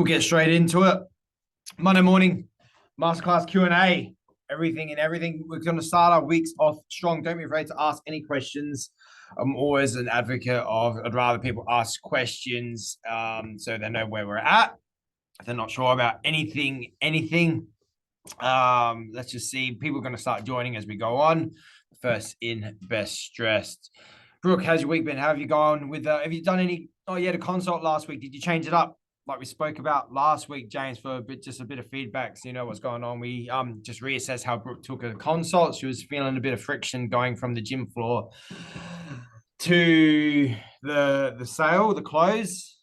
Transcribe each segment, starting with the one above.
We'll get straight into it. Monday morning, masterclass Q&A, everything and everything. We're going to start our weeks off strong. Don't be afraid to ask any questions. I'm always an advocate of, I'd rather people ask questions so they know where we're at. If they're not sure about anything. Let's just see. People are going to start joining as we go on. First in, best dressed. Brooke, how's your week been? How have you gone with, have you done any, you had a consult last week. Did you change it up? Like we spoke about last week, James, for a bit of feedback, so you know what's going on. We just reassessed how Brooke took a consult. She was feeling a bit of friction going from the gym floor to the sale, the close,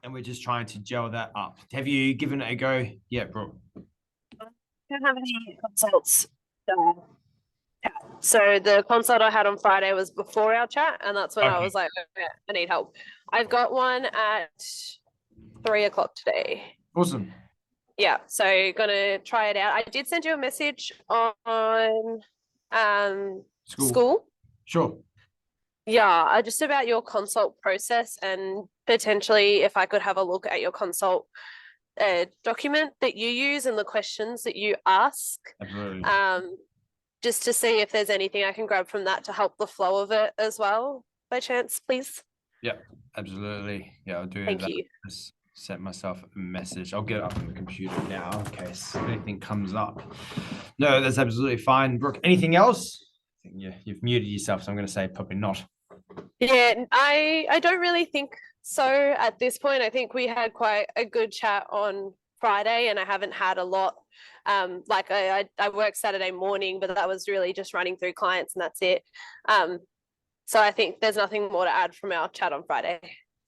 and we're just trying to gel that up. Have you given it a go yet, Brooke? I don't have any consults. So the consult I had on Friday was before our chat, and that's when I was like, okay, I need help. I've got one at 3 o'clock today. Awesome. Yeah, so gonna try it out. I did send you a message on school. Sure. Yeah, just about your consult process and potentially if I could have a look at your consult document that you use and the questions that you ask. Absolutely. Just to see if there's anything I can grab from that to help the flow of it as well, by chance, please. Yeah, absolutely. Yeah, I'll do Thank that. you. Just set myself a message. I'll get it up on the computer now in case anything comes up. No, that's absolutely fine. Brooke, anything else? I think you've muted yourself, so I'm going to say probably not. Yeah, I don't really think so at this point. I think we had quite a good chat on Friday and I haven't had a lot. Like I work Saturday morning, but that was really just running through clients and that's it. So I think there's nothing more to add from our chat on Friday.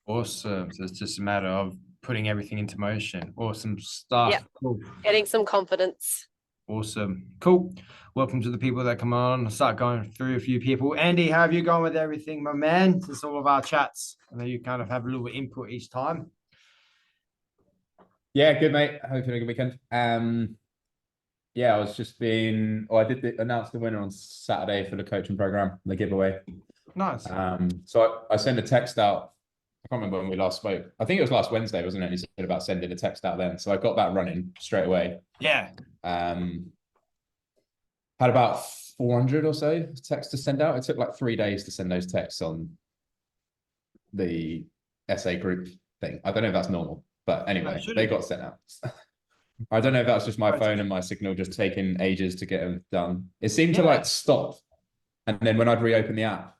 Awesome. So it's just a matter of putting everything into motion. Awesome stuff. Yeah. Cool. Getting some confidence. Awesome. Cool. Welcome to the people that come on. I'll start going through a few people. Andy, how have you gone with everything, my man? Since all of our chats. I know you kind of have a little input each time. Yeah, good, mate. Hope you had a good weekend. Yeah, I did announce the winner on Saturday for the coaching program, the giveaway. Nice. So I sent a text out. I can't remember when we last spoke. I think it was last Wednesday, wasn't it? You said about sending a text out then. So I got that running straight away. Yeah. Had about 400 or so texts to send out. It took like 3 days to send those texts on the SA group thing. I don't know if that's normal, but anyway, they got sent out. I don't know if that's just my phone and my signal just taking ages to get them done. It seemed to like stop. And then when I'd reopen the app,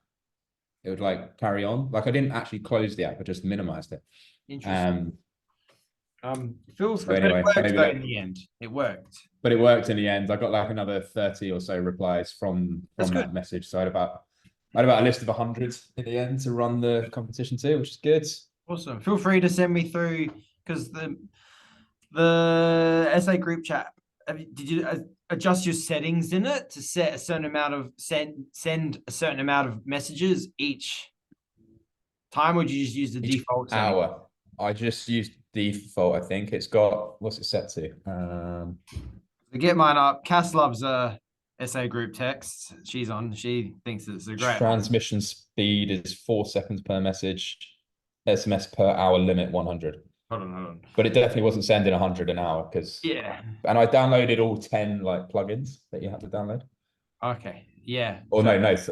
it would like carry on. Like I didn't actually close the app, I just minimized it. Interesting. Feels but anyway, it worked though in the end. It worked. But it worked in the end. I got like another 30 or so replies from that message. So I had about a list of 100 in the end to run the competition to, which is good. Awesome. Feel free to send me through because the SA group chat. Did you adjust your settings in it to set a certain amount of send a certain amount of messages each time, or did you just use the default setting? Hour? I just used default. I think it's got, what's it set to? To get mine up, Cass loves SA group texts. She thinks it's a great transmission speed is 4 seconds per message. SMS per hour limit 100. Hold on. But it definitely wasn't sending 100 an hour because and I downloaded all 10 like plugins that you have to download. Okay. Yeah. Or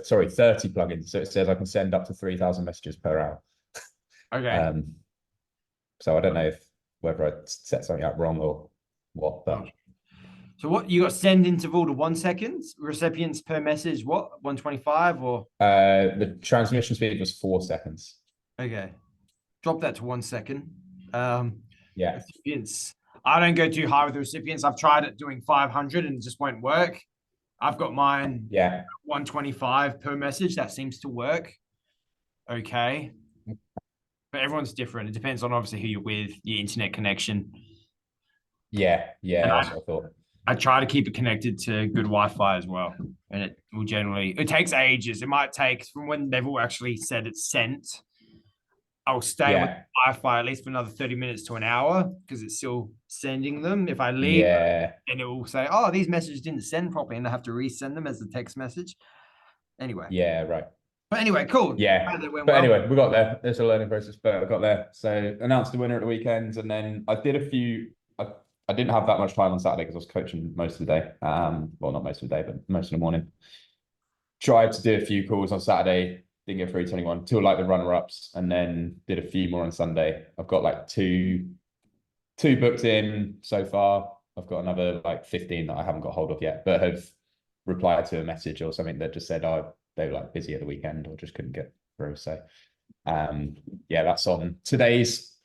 sorry, 30 plugins. So it says I can send up to 3,000 messages per hour. Okay. So I don't know whether I set something up wrong or what, but so what you got send interval to 1 second, recipients per message, what 125 or the transmission speed was 4 seconds. Okay. Drop that to 1 second. Yeah. Recipients. I don't go too high with the recipients. I've tried it doing 500 and it just won't work. I've got mine 125 per message. That seems to work. Okay. But everyone's different. It depends on obviously who you're with, your internet connection. Yeah, that's what I thought. I try to keep it connected to good Wi-Fi as well. And it will it takes ages. It might take from when they've all actually said it's sent. I'll stay with Wi-Fi at least for another 30 minutes to an hour because it's still sending them. If I leave, and it will say, oh, these messages didn't send properly and I have to resend them as a text message. Anyway. Yeah, right. But anyway, cool. Yeah. Glad that went But well. anyway, we got there. It's a learning process, but I got there. So announced the winner at the weekend, and then I did a few. I didn't have that much time on Saturday because I was coaching most of the day. Well, not most of the day, but most of the morning. Tried to do a few calls on Saturday. Didn't get through to anyone till like the runner-ups, and then did a few more on Sunday. I've got like two booked in so far. I've got another like 15 that I haven't got hold of yet, but have replied to a message or something that just said, oh, they were like busy at the weekend or just couldn't get through. So yeah, that's on today's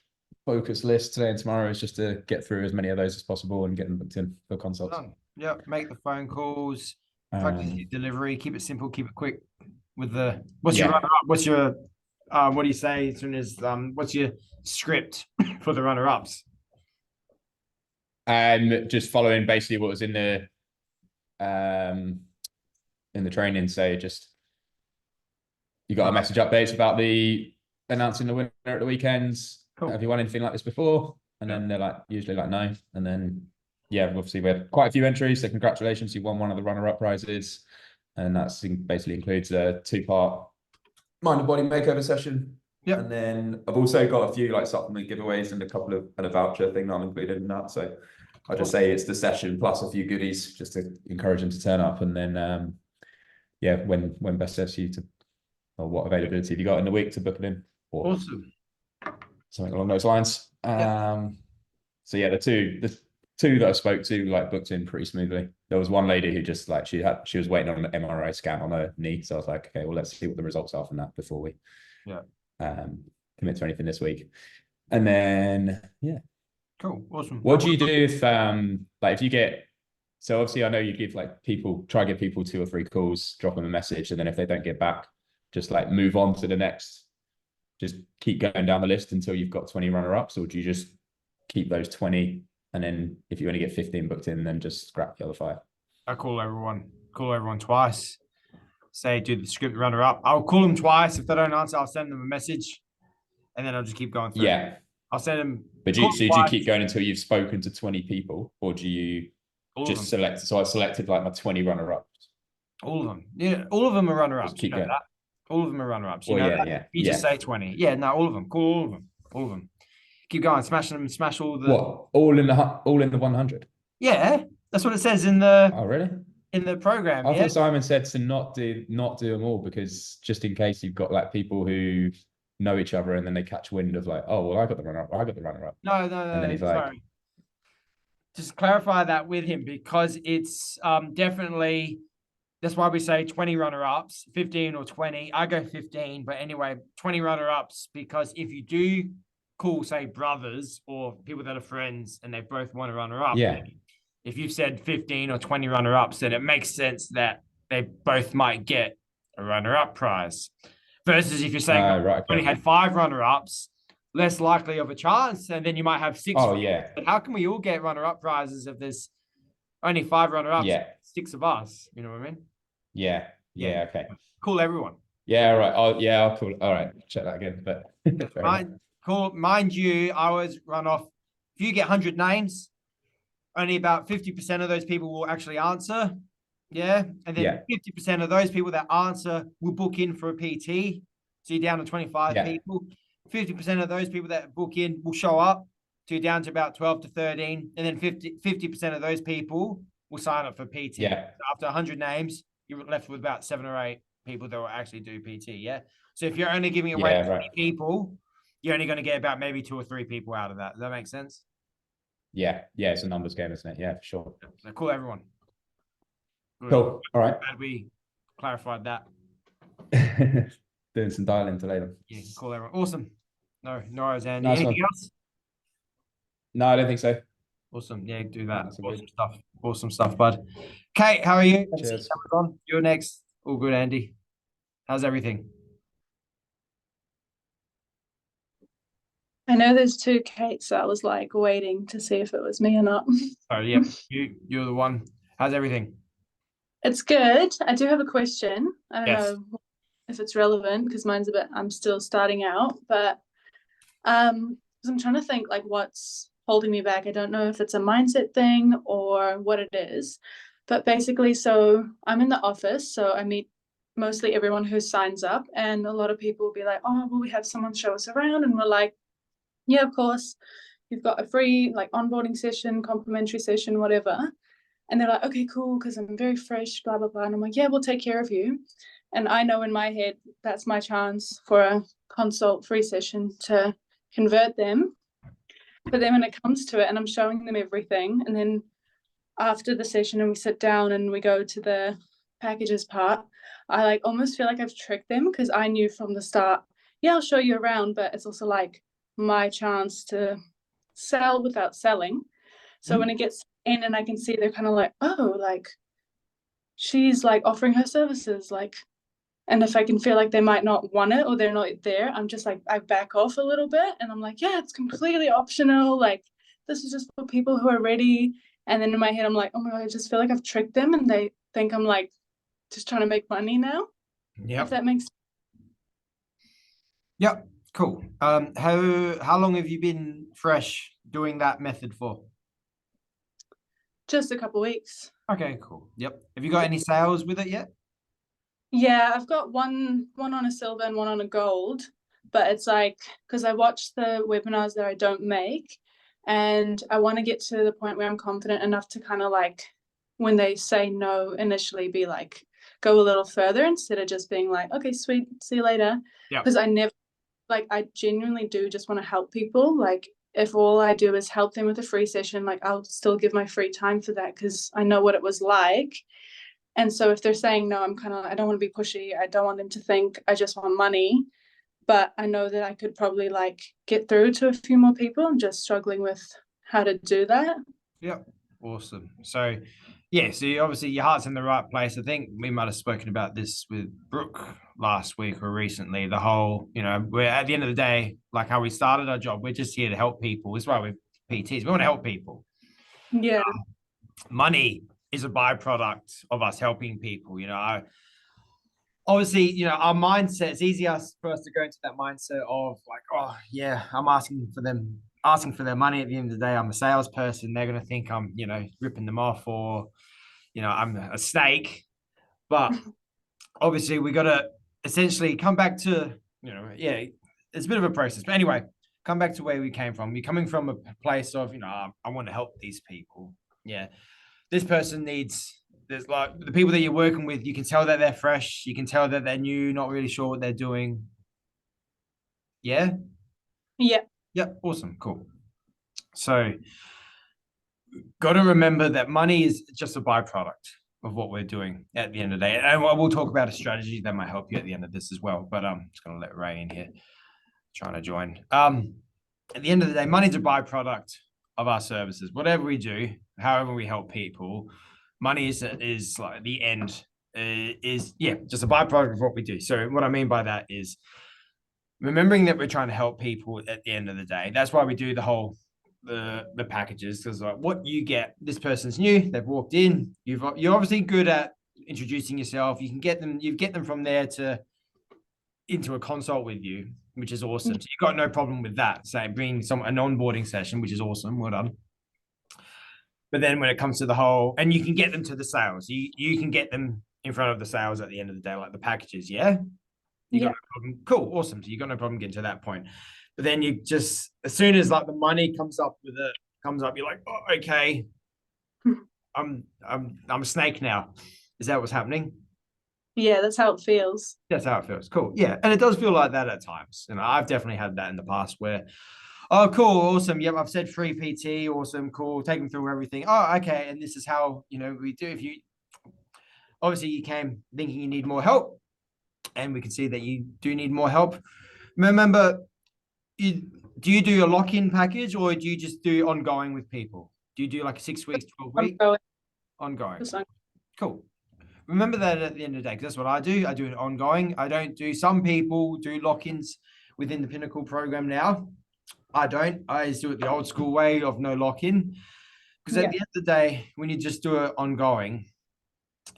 focus list. Today and tomorrow is just to get through as many of those as possible and get them booked in for consults. Yeah, make the phone calls, practice your delivery, keep it simple, keep it quick. With the what's your runner-up? What's your what do you say as soon as what's your script for the runner-ups? Just following basically what was in the training. So just you got a message updates about the announcing the winner at the weekends. Cool. Have you won anything like this before? And then they're like usually like no. And then yeah, obviously we had quite a few entries. So congratulations, you won one of the runner-up prizes. And that's basically includes a 2-part mind and body makeover session. Yeah. And then I've also got a few like supplement giveaways and a voucher thing that I'm included in that. So I'll just say it's the session plus a few goodies just to encourage them to turn up. And then yeah, when best serves you to, or what availability have you got in the week to book it in? Or awesome. Something along those lines. So yeah, the two that I spoke to like booked in pretty smoothly. There was one lady who just like she was waiting on an MRI scan on her knee. So I was like, okay, well, let's see what the results are from that before we commit to anything this week. And then yeah. Cool. Awesome. What do you do if like if you get, so obviously I know you give like try to give people 2 or 3 calls, drop them a message, and then if they don't get back, just like move on to the next, just keep going down the list until you've got 20 runner-ups, or do you just keep those 20 and then if you only get 15 booked in, then just scrap the other 5? I call everyone twice. Say do the script runner-up. I'll call them twice. If they don't answer, I'll send them a message, and then I'll just keep going through. Yeah. I'll send them. But do you keep going until you've spoken to 20 people, or do you just select? So I selected like my 20 runner-ups. All of them. Yeah, all of them are runner-ups. Keep going. That. All of them are runner-ups. You just say 20. Yeah, no, all of them. Call all of them. All of them. Keep going, smash them, smash all the. What? All in the 100? Yeah, that's what it says in the. Oh, really? In the program. I thought Simon said to not do them all, because just in case you've got like people who know each other and then they catch wind of like, oh well, I got the runner-up. No. And then he's like, just clarify that with him, because it's definitely. That's why we say 20 runner-ups, 15 or 20. I go 15, but anyway, 20 runner-ups, because if you do call, say, brothers or people that are friends and they both want to runner-up, if you've said 15 or 20 runner-ups, then it makes sense that they both might get a runner-up prize. Versus if you're saying only had 5 runner-ups, less likely of a chance, and then you might have 6. Oh, yeah. But how can we all get runner-up prizes if there's only 5 runner-ups? Yeah. 6 of us, you know what I mean? Yeah. Okay. Call everyone. Yeah, all right. I'll call. All right, check that again. But mind you, I always run off. If you get 100 names, only about 50% of those people will actually answer. Yeah, and then 50% of those people that answer will book in for a PT. So you're down to 25 people. 50% of those people that book in will show up. So you're down to about 12 to 13, and then 50% of those people will sign up for PT. Yeah. So after 100 names, you're left with about 7 or 8 people that will actually do PT. Yeah. So if you're only giving away 20 people, you're only going to get about maybe 2 or 3 people out of that. Does that make sense? Yeah. It's a numbers game, isn't it? Yeah, for sure. So call everyone. Good. Cool. All right. Glad we clarified that. Doing some dialing to later. Yeah, call everyone. Awesome. No worries, Andy. Nice Anything one. else? No, I don't think so. Awesome. Yeah, do that. Awesome stuff, bud. Kate, how are you? Cheers. You're next. All good, Andy. How's everything? I know there's 2 Kates, so I was like waiting to see if it was me or not. Oh, yeah. You're the one. How's everything? It's good. I do have a question. I don't know if it's relevant because I'm still starting out, but because I'm trying to think like what's holding me back. I don't know if it's a mindset thing or what it is, but basically, so I'm in the office, so I meet mostly everyone who signs up, and a lot of people will be like, oh, will we have someone show us around? And we're like, yeah, of course. You've got a free like onboarding session, complimentary session, whatever. And they're like, okay, cool, because I'm very fresh, blah, blah, blah. And I'm like, yeah, we'll take care of you. And I know in my head, that's my chance for a consult free session to convert them. But then when it comes to it and I'm showing them everything, and then after the session and we sit down and we go to the packages part, I like almost feel like I've tricked them, because I knew from the start, yeah, I'll show you around, but it's also like my chance to sell without selling. So when it gets in and I can see they're kind of like, oh, like she's like offering her services, like, and if I can feel like they might not want it or they're not there, I'm just like, I back off a little bit and I'm like, yeah, it's completely optional. Like, this is just for people who are ready. And then in my head, I'm like, oh my God, I just feel like I've tricked them and they think I'm like just trying to make money now. Yeah. If that makes sense. Yep. Cool. How long have you been fresh doing that method for? Just a couple weeks. Okay, cool. Yep. Have you got any sales with it yet? Yeah, I've got one on a silver and one on a gold, but it's like, because I watch the webinars that I don't make, and I want to get to the point where I'm confident enough to kind of like, when they say no initially, be like, go a little further instead of just being like, okay, sweet, see you later. Yeah. Because I genuinely do just want to help people. Like, if all I do is help them with a free session, like I'll still give my free time for that, because I know what it was like. And so if they're saying no, I'm kind of, I don't want to be pushy. I don't want them to think I just want money, but I know that I could probably like get through to a few more people. I'm just struggling with how to do that. Yep. Awesome. So yeah, so obviously your heart's in the right place. I think we might have spoken about this with Brooke last week or recently. The whole, we're at the end of the day, like how we started our job, we're just here to help people. That's why we're PTs. We want to help people. Yeah. Money is a byproduct of us helping people. Obviously, our mindset, it's easier for us to go into that mindset of like, oh yeah, I'm asking for their money. At the end of the day, I'm a salesperson. They're going to think I'm, ripping them off, or, I'm a snake. But obviously we got to essentially come back to, yeah, it's a bit of a process. But anyway, come back to where we came from. We're coming from a place of, I want to help these people. Yeah. This person there's like the people that you're working with, you can tell that they're fresh. You can tell that they're new, not really sure what they're doing. Yeah? Yeah. Yep. Awesome. Cool. So got to remember that money is just a byproduct of what we're doing at the end of the day. And we'll talk about a strategy that might help you at the end of this as well. But I'm just going to let Ray in here trying to join. At the end of the day, money's a byproduct of our services. Whatever we do, however we help people, money is like the end, is just a byproduct of what we do. So what I mean by that is remembering that we're trying to help people at the end of the day. That's why we do the whole the packages, because like what you get, this person's new, they've walked in, you're obviously good at introducing yourself. You get them from there into a consult with you, which is awesome. So you've got no problem with that. Say bringing an onboarding session, which is awesome. Well done. But then when it comes to the whole, and you can get them to the sales, you can get them in front of the sales at the end of the day, like the packages. Yeah. You got no problem. Cool. Awesome. So you got no problem getting to that point. But then you just, as soon as like the money comes up, you're like, oh, okay, I'm a snake now. Is that what's happening? Yeah, that's how it feels. That's how it feels. Cool. Yeah. And it does feel like that at times. I've definitely had that in the past where, oh, cool. Awesome. Yep. I've said free PT. Awesome. Cool. Take them through everything. Oh, okay. And this is how, we do. If you, obviously you came thinking you need more help, and we can see that you do need more help. Remember, do you do a lock-in package, or do you just do ongoing with people? Do you do like 6 weeks, 12 weeks? Ongoing. Cool. Remember that at the end of the day, because that's what I do. I do it ongoing. I don't do, some people do lock-ins within the Pinnacle program now. I don't. I just do it the old school way of no lock-in. Because at the end of the day, when you just do it ongoing,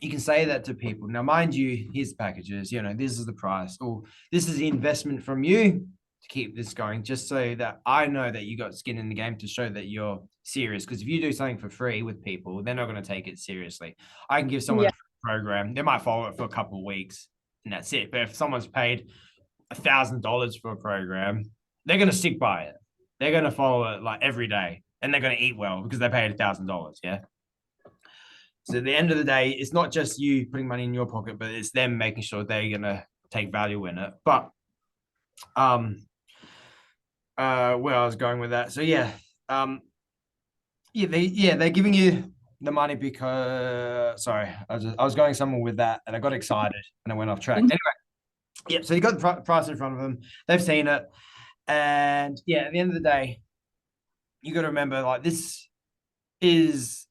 you can say that to people. Now, mind you, here's the packages, this is the price, or this is the investment from you to keep this going, just so that I know that you got skin in the game, to show that you're serious. Because if you do something for free with people, they're not going to take it seriously. I can give someone a program. They might follow it for a couple of weeks, and that's it. But if someone's paid $1,000 for a program, they're going to stick by it. They're going to follow it like every day, and they're going to eat well because they paid $1,000. Yeah. So at the end of the day, it's not just you putting money in your pocket, but it's them making sure they're going to take value in it. But where I was going with that. So yeah, they're giving you the money because I was going somewhere with that and I got excited and I went off track. Anyway, yeah, so you got the price in front of them, they've seen it, and yeah, at the end of the day, you got to remember, like, this is,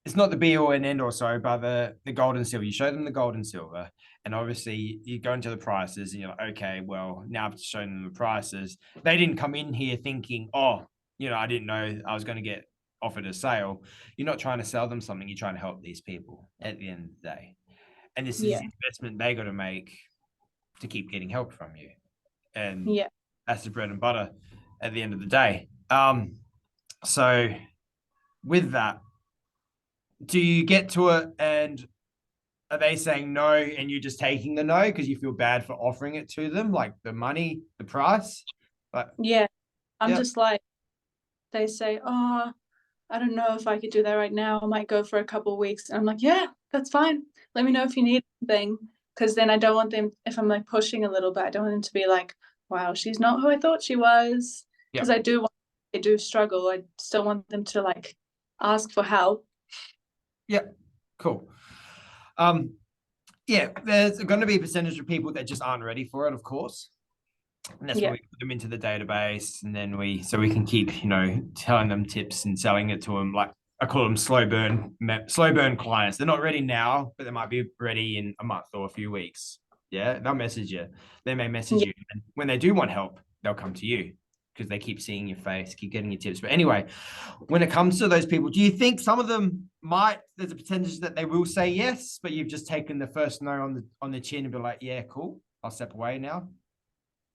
it's not the be all and end all, sorry, but the gold and silver. You show them the gold and silver, and obviously you go into the prices and you're like, okay, well, now I've shown them the prices. They didn't come in here thinking, oh, I didn't know I was going to get offered a sale. You're not trying to sell them something, you're trying to help these people at the end of the day. And this is the investment they got to make to keep getting help from you. And that's the bread and butter at the end of the day. So with that, do you get to it and are they saying no and you're just taking the no because you feel bad for offering it to them, like the money, the price? But I'm just like, they say, oh, I don't know if I could do that right now. I might go for a couple of weeks. And I'm like, yeah, that's fine. Let me know if you need anything. Because then I don't want them, if I'm like pushing a little bit, I don't want them to be like, wow, she's not who I thought she was. Because I do want, they do struggle. I still want them to like ask for help. Yeah, cool. There's going to be a percentage of people that just aren't ready for it, of course. And that's why we put them into the database, and then we can keep, telling them tips and selling it to them. Like, I call them slow burn clients. They're not ready now, but they might be ready in a month or a few weeks. Yeah, they'll message you. They may message you. And when they do want help, they'll come to you because they keep seeing your face, keep getting your tips. But anyway, when it comes to those people, do you think some of them there's a percentage that they will say yes, but you've just taken the first no on the chin and be like, yeah, cool, I'll step away now?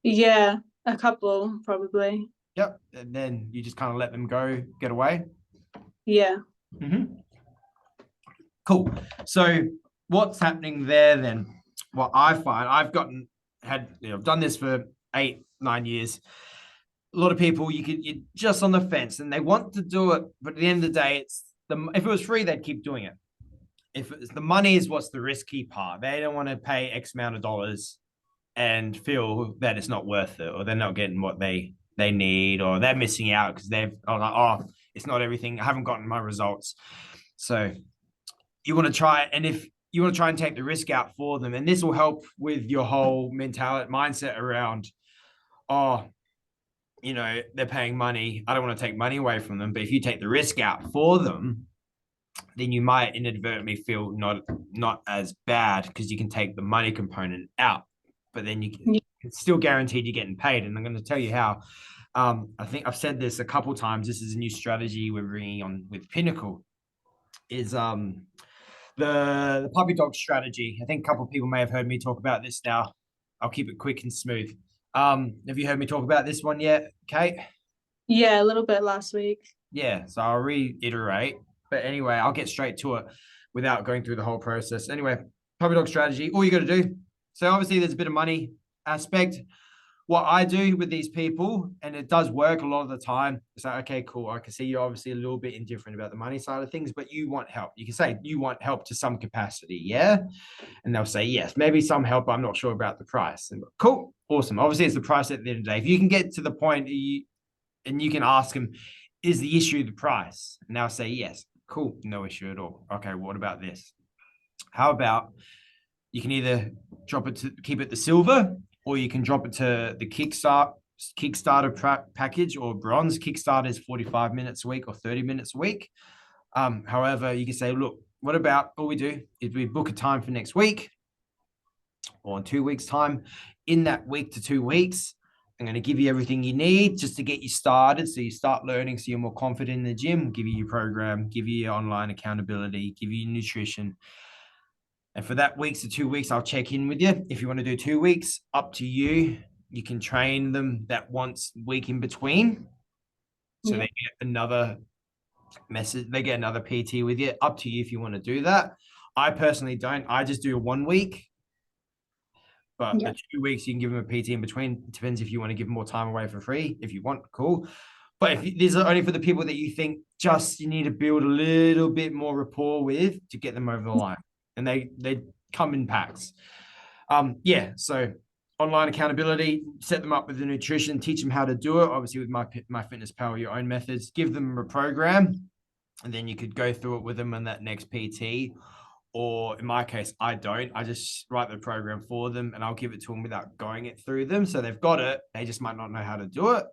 Yeah, a couple probably. Yep. And then you just kind of let them go, get away. Yeah. Cool. So what's happening there then? What I find, I've done this for 8-9 years. A lot of people, you're just on the fence and they want to do it, but at the end of the day, if it was free, they'd keep doing it. If it's the money is what's the risky part. They don't want to pay X amount of dollars and feel that it's not worth it, or they're not getting what they need, or they're missing out because it's not everything. I haven't gotten my results. So you want to try, and if you want to try and take the risk out for them, and this will help with your whole mindset around, they're paying money. I don't want to take money away from them. But if you take the risk out for them, then you might inadvertently feel not as bad because you can take the money component out. But then it's still guaranteed you're getting paid. And I'm going to tell you how. I think I've said this a couple of times. This is a new strategy we're bringing on with Pinnacle. Is the puppy dog strategy. I think a couple of people may have heard me talk about this now. I'll keep it quick and smooth. Have you heard me talk about this one yet, Kate? Yeah, a little bit last week. Yeah, so I'll reiterate. But anyway, I'll get straight to it without going through the whole process. Anyway, puppy dog strategy, all you got to do. So obviously there's a bit of money aspect. What I do with these people, and it does work a lot of the time, it's like, okay, cool. I can see you're obviously a little bit indifferent about the money side of things, but you want help. You can say you want help to some capacity, yeah? And they'll say, yes, maybe some help, but I'm not sure about the price. And cool, awesome. Obviously, it's the price at the end of the day. If you can get to the point and you can ask them, is the issue the price? And they'll say, yes, cool, no issue at all. Okay, what about this? How about you can either drop it to keep it the silver, or you can drop it to the Kickstarter package or bronze. Kickstarter is 45 minutes a week or 30 minutes a week. However, you can say, look, what about all we do is we book a time for next week or in 2 weeks' time. In that week to 2 weeks, I'm going to give you everything you need just to get you started. So you start learning, so you're more confident in the gym, give you your program, give you your online accountability, give you your nutrition. And for that week to 2 weeks, I'll check in with you. If you want to do 2 weeks, up to you. You can train them that once week in between. So they get another message, they get another PT with you. Up to you if you want to do that. I personally don't. I just do a 1 week. But Yeah. the 2 weeks you can give them a PT in between. It depends if you want to give more time away for free. If you want, cool. But if these are only for the people that you think just you need to build a little bit more rapport with to get them over the line, and they come in packs. Yeah. So online accountability, set them up with the nutrition, teach them how to do it. Obviously, with my Fitness Pal, your own methods. Give them a program, and then you could go through it with them on that next PT. Or in my case, I don't. I just write the program for them, and I'll give it to them without going it through them. So they've got it. They just might not know how to do it.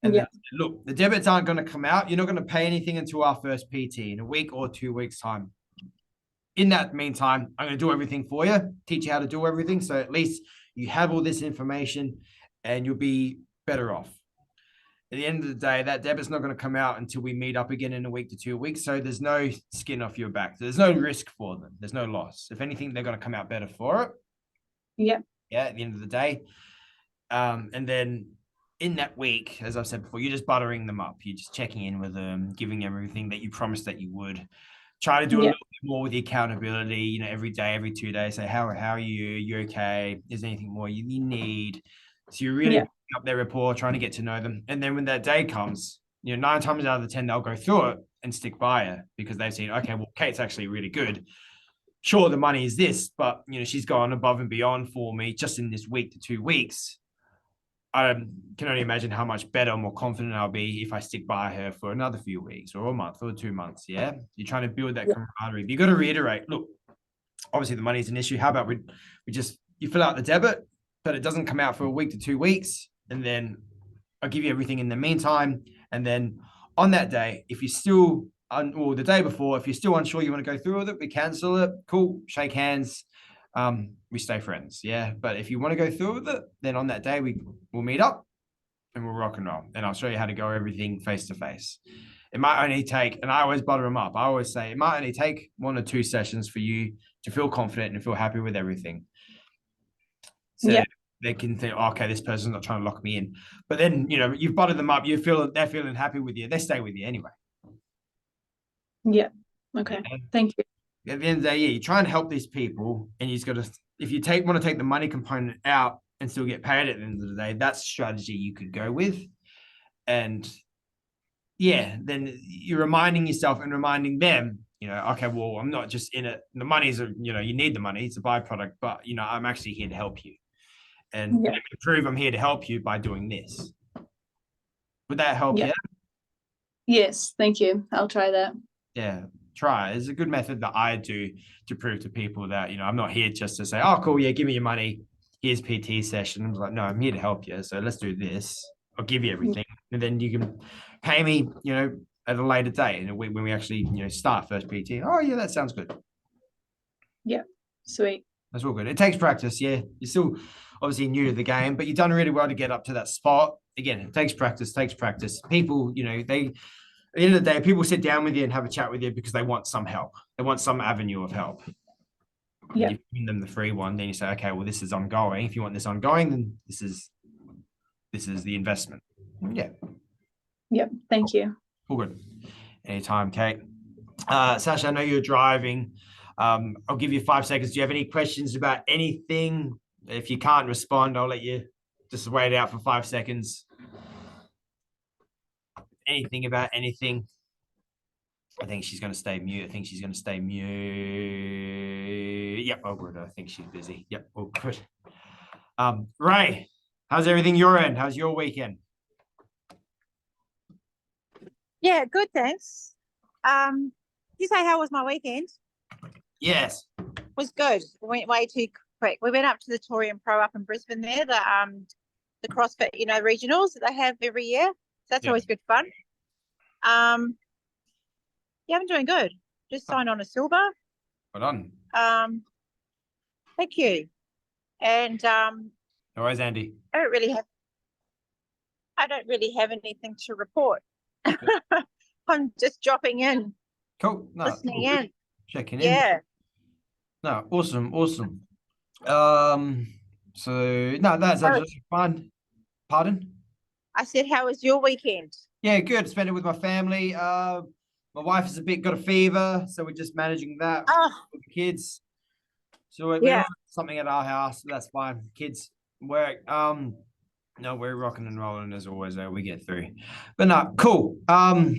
And then, look, the debits aren't going to come out. You're not going to pay anything until our first PT in a week or 2 weeks' time. In that meantime, I'm going to do everything for you, teach you how to do everything. So at least you have all this information and you'll be better off. At the end of the day, that debit's not going to come out until we meet up again in a week to 2 weeks. So there's no skin off your back. There's no risk for them. There's no loss. If anything, they're going to come out better for it. Yeah. Yeah, at the end of the day. And then in that week, as I've said before, you're just buttering them up. You're just checking in with them, giving them everything that you promised that you would. Try to do a little bit more with the accountability, every day, every 2 days. Say, how are you? You okay? Is there anything more you need? So you're really up their rapport, trying to get to know them. And then when that day comes, 9 times out of the 10, they'll go through it and stick by it because they've seen, okay, well, Kate's actually really good. Sure, the money is this, but she's gone above and beyond for me just in this week to 2 weeks. I can only imagine how much better, more confident I'll be if I stick by her for another few weeks or a month or 2 months. Yeah. You're trying to build that camaraderie. But you got to reiterate, look, obviously the money's an issue. How about you fill out the debit, but it doesn't come out for a week to 2 weeks. And then I'll give you everything in the meantime. And then on that day, if you're still, or the day before, if you're still unsure you want to go through with it, we cancel it. Cool. Shake hands. We stay friends. Yeah. But if you want to go through with it, then on that day, we'll meet up and we'll rock and roll. And I'll show you how to go everything face to face. It might only take, and I always butter them up. I always say it might only take 1 or 2 sessions for you to feel confident and feel happy with everything. So they can think, oh, okay, this person's not trying to lock me in. But then, you've buttered them up. They're feeling happy with you. They stay with you anyway. Yeah. Okay. Thank you. At the end of the day, you try and help these people, and you've got to, if you want to take the money component out and still get paid at the end of the day, that's a strategy you could go with. And then you're reminding yourself and reminding them, okay, well, I'm not just in it. The money's, you need the money. It's a byproduct, but, I'm actually here to help you. And prove I'm here to help you by doing this. Would that help? Yeah. Yes. Thank you. I'll try that. Yeah. Try. It's a good method that I do to prove to people that, I'm not here just to say, oh, cool. Yeah. Give me your money. Here's PT session. I'm like, no, I'm here to help you. So let's do this. I'll give you everything. And then you can pay me, at a later date. And when we actually, start first PT. Oh yeah, that sounds good. Yeah. Sweet. That's all good. It takes practice. Yeah. You're still obviously new to the game, but you've done really well to get up to that spot. Again, it takes practice. People, at the end of the day, people sit down with you and have a chat with you because they want some help. They want some avenue of help. Yeah. You give them the free one, then you say, okay, well, this is ongoing. If you want this ongoing, then this is the investment. Yeah. Yep. Thank you. All good. Anytime, Kate. Sasha, I know you're driving. I'll give you 5 seconds. Do you have any questions about anything? If you can't respond, I'll let you just wait out for 5 seconds. Anything about anything? I think she's going to stay mute. Yep, oh good. I think she's busy. Yep, oh good. Ray, how's everything your end? How's your weekend? Yeah, good, thanks. You say how was my weekend? Yes. Was good. It went way too quick. We went up to the Torium Pro up in Brisbane there, the CrossFit, regionals that they have every year. So that's always good fun. Yeah, I'm doing good. Just signed on a silver. Well done. Thank you. And no worries, Andy. I don't really have anything to report. I'm just dropping in. Cool. No, listening in. Checking in. Yeah. No, awesome. So no, that's absolutely fine. Pardon? I said, how was your weekend? Yeah, good. Spent it with my family. My wife has got a fever, so we're just managing that with the kids. So we're something at our house. That's fine. Kids work. No, we're rocking and rolling as always. Though we get through, but no, cool. I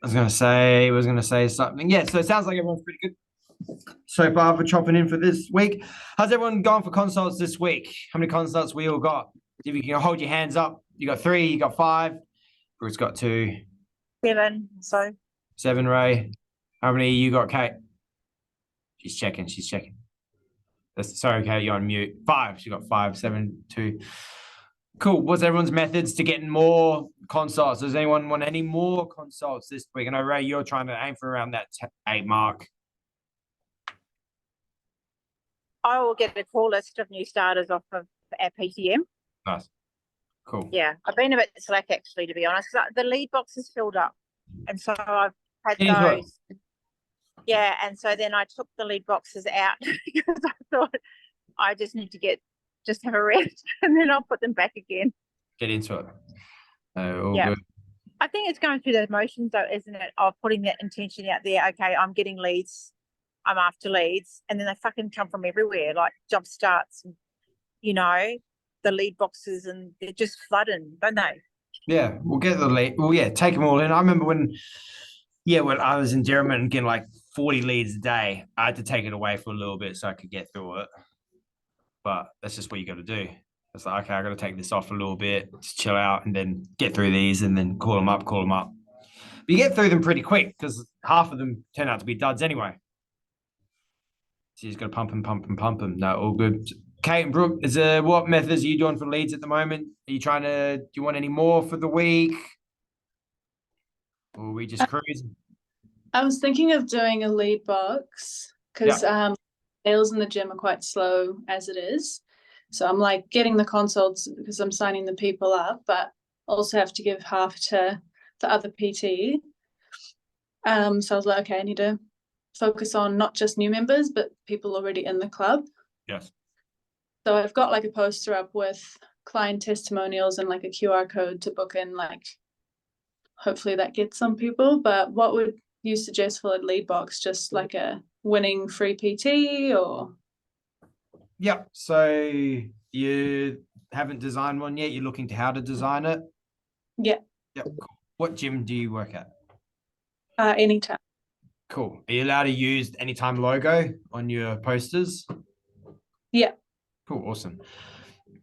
was gonna say something. Yeah, so it sounds like everyone's pretty good so far for chopping in for this week. How's everyone going for consults this week? How many consults we all got? If you can hold your hands up, you got 3, you got 5. Bruce got 2. 7. So 7, Ray. How many you got, Kate? She's checking. Sorry, Kate, you're on mute. 5. She got 5, 7, 2. Cool. What's everyone's methods to getting more consults? Does anyone want any more consults this week? I know, Ray, you're trying to aim for around that 8 mark. I will get a call list of new starters off of our PTM. Nice. Cool. Yeah, I've been a bit slack actually, to be honest. 'Cause the lead box is filled up, and so I've had Get into it. those. Yeah, and so then I took the lead boxes out because I thought I just need to have a rest, and then I'll put them back again. Get into it. All Yeah. good. I think it's going through the motions though, isn't it? Of putting that intention out there. Okay, I'm getting leads. I'm after leads, and then they fucking come from everywhere, like job starts, and, the lead boxes, and they're just flooding, don't they? Yeah, we'll get the lead. Well, yeah, take them all in. I remember when I was in German getting like 40 leads a day, I had to take it away for a little bit so I could get through it. But that's just what you got to do. It's like, okay, I got to take this off a little bit, just chill out, and then get through these, and then call them up. But you get through them pretty quick because half of them turn out to be duds anyway. So you just got to pump them. No, all good. Kate and Brooke, what methods are you doing for leads at the moment? Do you want any more for the week? Or are we just cruising? I was thinking of doing a lead box because sales in the gym are quite slow as it is. So I'm like getting the consults because I'm signing the people up, but also have to give half to the other PT. So I was like, okay, I need to focus on not just new members, but people already in the club. Yes. So I've got like a poster up with client testimonials and like a QR code to book in, like hopefully that gets some people. But what would you suggest for a lead box? Just like a winning free PT or? Yeah. So you haven't designed one yet. You're looking to how to design it? Yeah. Yep. Cool. What gym do you work at? Anytime. Cool. Are you allowed to use Anytime logo on your posters? Yeah. Cool. Awesome.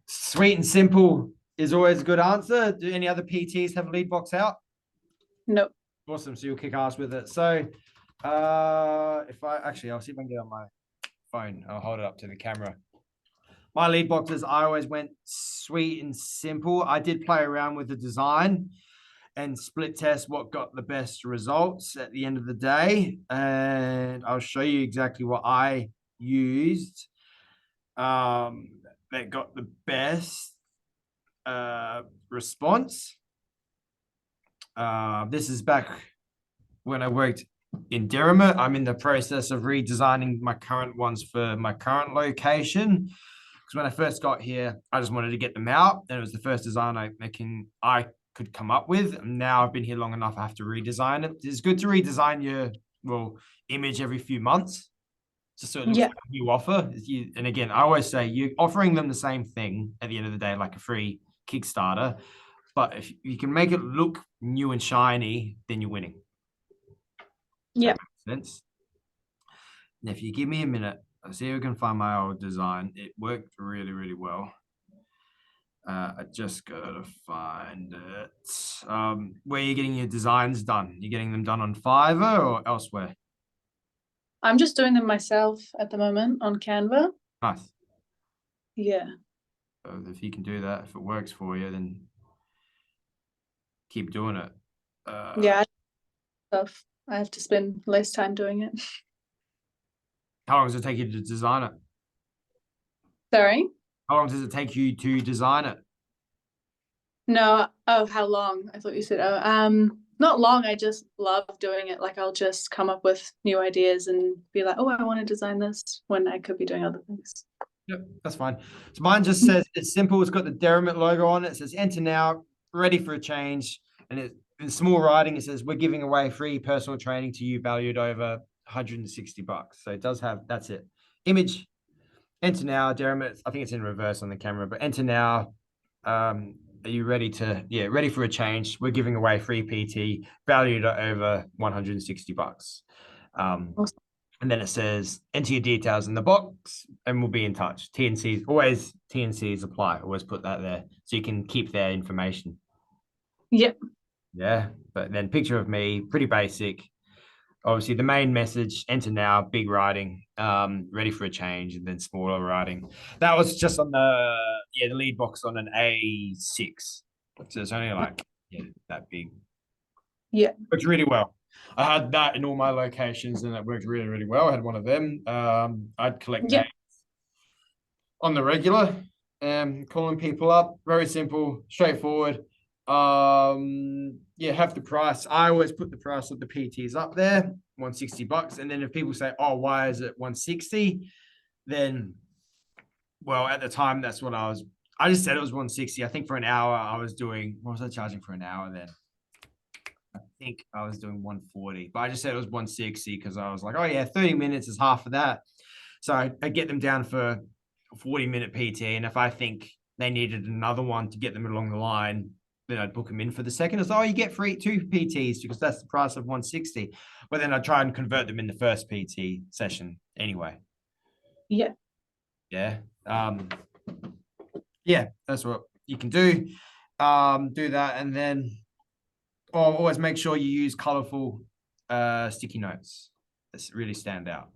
Sweet and simple is always a good answer. Do any other PTs have a lead box out? Nope. Awesome. So you'll kick ass with it. So I'll see if I can get on my phone. I'll hold it up to the camera. My lead boxes, I always went sweet and simple. I did play around with the design and split test what got the best results at the end of the day. And I'll show you exactly what I used that got the best response. This is back when I worked in Derrimut. I'm in the process of redesigning my current ones for my current location. Because when I first got here, I just wanted to get them out. And it was the first design I could come up with. And now I've been here long enough, I have to redesign it. It's good to redesign your image every few months. Just so it looks like a new offer. And again, I always say you're offering them the same thing at the end of the day, like a free Kickstarter. But if you can make it look new and shiny, then you're winning. Yeah. That makes sense. And if you give me a minute, I'll see if I can find my old design. It worked really, really well. I just gotta find it. Where are you getting your designs done? You getting them done on Fiverr or elsewhere? I'm just doing them myself at the moment on Canva. Nice. Yeah. So if you can do that, if it works for you, then keep doing it. I have to spend less time doing it. How long does it take you to design it? Sorry? How long does it take you to design it? No, how long? I thought you said, not long. I just love doing it. Like I'll just come up with new ideas and be like, oh, I want to design this when I could be doing other things. Yep, that's fine. So mine just says it's simple. It's got the Derrimut logo on it. It says enter now, ready for a change. And in small writing, it says we're giving away free personal training to you valued over $160. So it does have, that's it. Image. enter now, Jeremy. I think it's in reverse on the camera, but enter now. Are you ready ready for a change? We're giving away free PT valued at over $160. Awesome. And then it says enter your details in the box and we'll be in touch. TNCs apply. Always put that there so you can keep their information. Yep. Yeah. But then picture of me, pretty basic. Obviously the main message, enter now, big writing, ready for a change, and then smaller writing. That was just on the lead box on an A6. So it's only like that big. Yeah. Worked really well. I had that in all my locations and it worked really, really well. I had one of them. I'd collect names on the regular, calling people up. Very simple, straightforward. Have the price. I always put the price of the PTs up there, $160. And then if people say, oh, why is it 160? Then, well, at the time, that's what I just said it was 160. I think for an hour I was doing, what was I charging for an hour then? I think I was doing 140, but I just said it was 160 because I was like, oh yeah, 30 minutes is half of that. So I get them down for a 40-minute PT. And if I think they needed another one to get them along the line, then I'd book them in for the second. It's you get free 2 PTs because that's the price of 160. But then I try and convert them in the first PT session anyway. Yeah. Yeah. That's what you can do. Do that, and then always make sure you use colorful sticky notes that really stand out.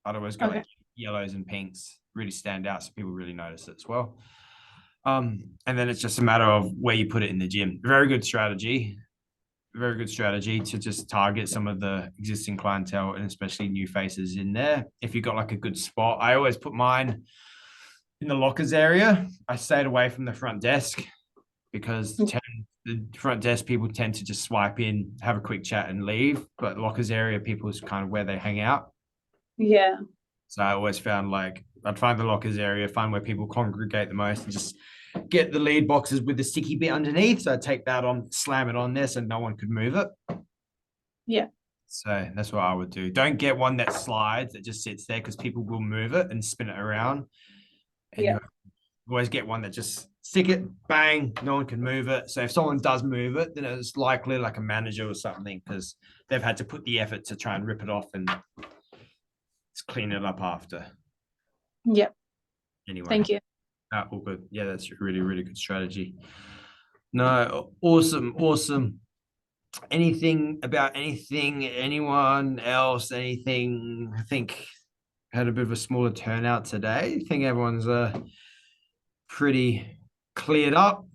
Otherwise, go like yellows and pinks, really stand out so people really notice it as well. And then it's just a matter of where you put it in the gym. Very good strategy to just target some of the existing clientele and especially new faces in there. If you've got like a good spot, I always put mine in the lockers area. I stayed away from the front desk because the front desk people tend to just swipe in, have a quick chat and leave. But lockers area, people is kind of where they hang out. Yeah. So I always found I'd find the lockers area, find where people congregate the most and just get the lead boxes with the sticky bit underneath. So I'd take that on, slam it on there so no one could move it. Yeah. So that's what I would do. Don't get one that slides, that just sits there because people will move it and spin it around. And you always get one that just stick it, bang, no one can move it. So if someone does move it, then it's likely like a manager or something because they've had to put the effort to try and rip it off and just clean it up after. Yep. Anyway. Thank you. All good. Yeah, that's really, really good strategy. No, awesome. Anything about anything, anyone else, anything? I think had a bit of a smaller turnout today. I think everyone's pretty cleared up.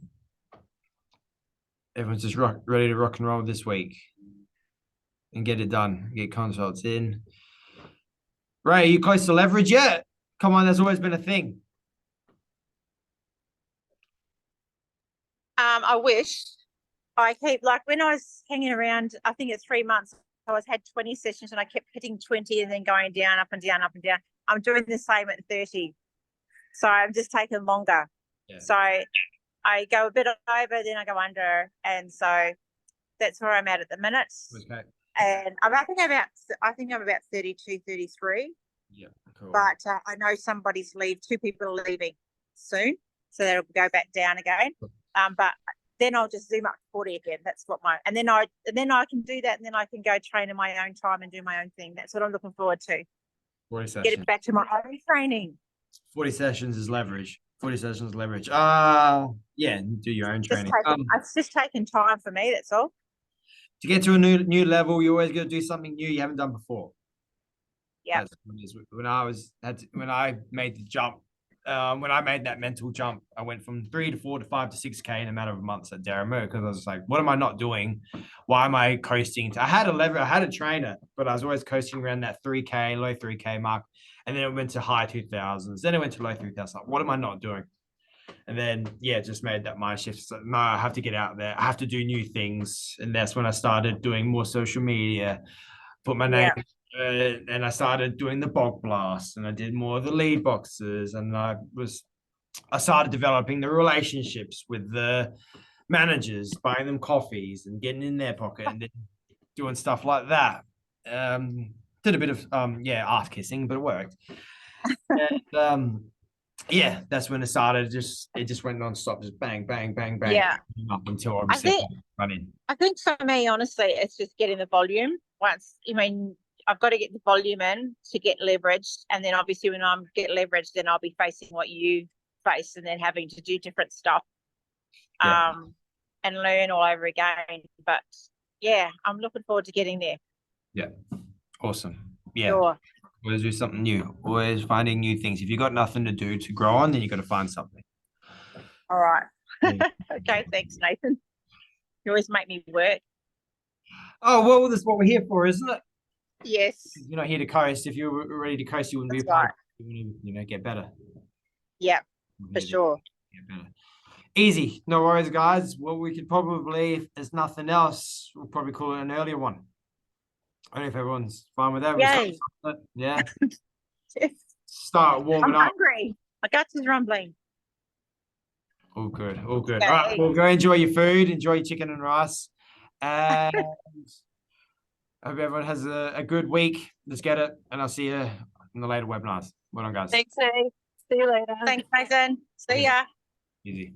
Everyone's just ready to rock and roll this week and get it done. Get consults in. Ray, are you close to leverage yet? Come on, there's always been a thing. I wish. I keep when I was hanging around, I think it's 3 months, I had 20 sessions and I kept hitting 20 and then going down, up and down, up and down. I'm doing the same at 30. So I'm just taking longer. Yeah. So I go a bit over, then I go under. And so that's where I'm at the minute. Okay. And I think I'm about 32, 33. Yeah, cool. But I know somebody's two people are leaving soon. So that'll go back down again. But then I'll just zoom up to 40 again. That's what and then I can do that, and then I can go train in my own time and do my own thing. That's what I'm looking forward to. 40 sessions. Get it back to my own training. 40 sessions is leverage. Do your own training. It's just taking time for me, that's all. To get to a new level, you always got to do something new you haven't done before. Yeah. When I made the jump, when I made that mental jump, I went from 3 to 4 to 5 to 6K in a matter of months at Daramo because I was like, what am I not doing? Why am I coasting? I had a trainer, but I was always coasting around that 3K, low 3K mark. And then it went to high 2000s. Then it went to low 3000s. Like, what am I not doing? And then, just made that mind shift. So, no, I have to get out there. I have to do new things. And that's when I started doing more social media, put my name. And I started doing the bog blast and I did more of the lead boxes. And I started developing the relationships with the managers, buying them coffees and getting in their pocket and then doing stuff like that. Did a bit of ass kissing, but it worked. And yeah, that's when it started. It just went non-stop, just bang, bang, bang, bang, Yeah. up until obviously think- running. I think for me, honestly, it's just getting the volume. I've got to get the volume in to get leveraged. And then obviously when I'm get leveraged, then I'll be facing what you face and then having to do different stuff. Yeah. And learn all over again. But yeah, I'm looking forward to getting there. Yeah. Awesome. Yeah. Sure. Always do something new. Always finding new things. If you've got nothing to do to grow on, then you got to find something. All right. Yeah. Okay, thanks, Nathan. You always make me work. Oh, well, that's what we're here for, isn't it? Yes. You're not here to coast. If you were ready to coast, you wouldn't That's be a part right. of it. You wouldn't, get better. Yeah, You're for here to sure. get better. Easy. No worries, guys. Well, we could probably, if there's nothing else, we'll probably call it an earlier one. I don't know if everyone's fine with that. We'll Yay. start, yeah. Yes. Start warming I'm up. hungry. My guts is rumbling. All good. All good. Okay. All right. Well, go enjoy your food. Enjoy your chicken and rice. And I hope everyone has a good week. Let's get it. And I'll see you in the later webinars. Well done, guys. Thanks, Nate. See you later. Thanks, Nathan. See ya. Easy.